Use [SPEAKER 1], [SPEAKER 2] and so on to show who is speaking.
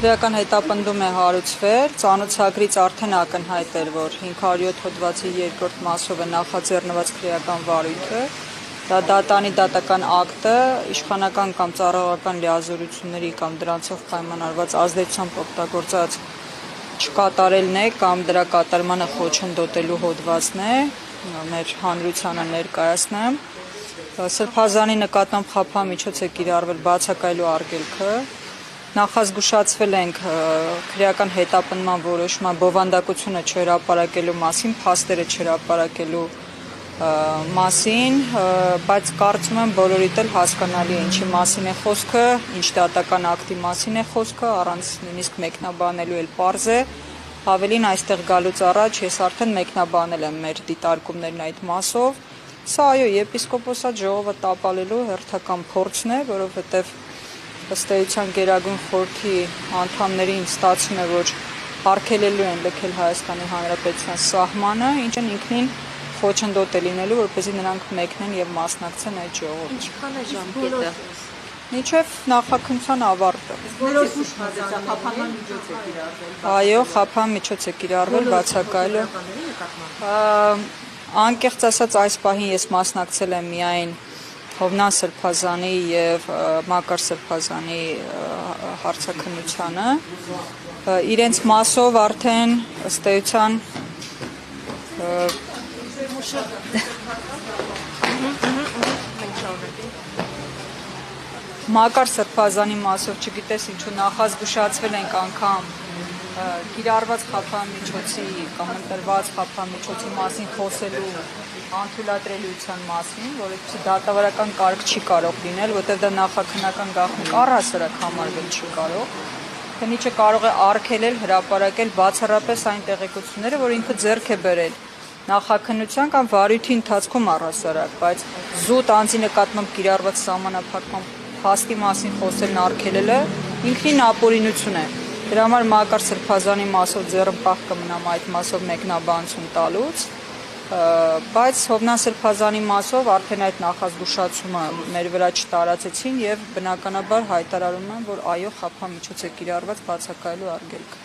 [SPEAKER 1] Քրեական հետապնդում է հարուցվել, ծանոթագրից արդեն ակնհայտ էր, որ 507 հոդվածի երկրորդ մասով է նախաձեռնված քրեական վարույթը, դա դատանի դատական ակտը իշխանական կամ ծառայողական լիազորությունների կամ դրանցով պայմանավորված ազդեցությամբ օգտագործած չկատարելն է կամ դրա կատարմանը խոչընդոտելու հոդվածն է, մեր հանրությանը ներկայացնեմ, Սրբազանի նկատմամբ խաբամիջոց է կիրառվել բացակայելու արգելքը, նախազգուշացվել ենք քրեական հետապնդման որոշման բովանդակությունը չհրապարակելու մասին, փաստերը չհրապարակելու մասին, բայց կարծում եմ բոլորիդ էլ հասկանալի է ինչի մասին է խոսքը, ինչ դատական ակտի մասին է խոսքը, առանց նույնիսկ մեկնաբանելու էլ պարզ է, ավելին այստեղ գալուց առաջ ես արդեն մեկնաբանել եմ մեր դիտարկումներն այդ մասով, սա այո եպիսկոպոսատ ժողովը տապալելու հերթական փորձն է, որովհետև ըստ էության Գերագույն խորհրդի անդամներին ստացվում է, որ արգելելու են լքել Հայաստանի Հանրապետության սահմանը, ինչն ինքնին խոչընդոտ է լինելու, որպեսզի նրանք մեկնեն եւ մասնակցեն այդ ժողովին։
[SPEAKER 2] Ինչքան է ժամկետը։
[SPEAKER 1] Մինչև նախաքննության ավարտը։
[SPEAKER 2] Խափանման միջոց է կիրառվել։
[SPEAKER 1] Այո, խափան միջոց է կիրառվել բացակայելու։ Անկեղծ ասած այս պահին ես մասնակցել եմ միայն Հովնան Սրբազանի եւ Մակար Սրբազանի հարցաքննությանը, իրենց մասով արդեն ըստ էության Մակար Սրբազանի մասով չգիտես ինչու նախազգուշացվել ենք անգամ կիրառված խափամիջոցի կամ ընտրված խափամիջոցի մասին խոսելու անթույլատրելիության մասին, որովհետեւ դատավարական կարգ չի կարող լինել, որտեղ դա նախաքննական գաղտնիք առհասարակ համարվել չի կարող։ Քննիչը կարող է արգելել, հրապարակել բացառապես այն տեղեկությունները, որ ինքը ձեռք է բերել նախաքննության կամ վարույթի ընթացքում առհասարակ, բայց զուտ անձի նկատմամբ կիրառված սահմանափակման փաստի մասին խոսելն արգելելը ինքնին ապօրինություն է։ Դրա համար Մակար Սրբազանի մասով ձեռնպահ կմնամ այդ մասով մեկնաբանություն տալուց, բայց Հովնան Սրբազանի մասով արդեն այդ նախազգուշացումը մեր վրա չտարածեցին եւ բնականաբար հայտարարում եմ, որ այո խափամիջոց է կիրառված բացակայելու արգելքը։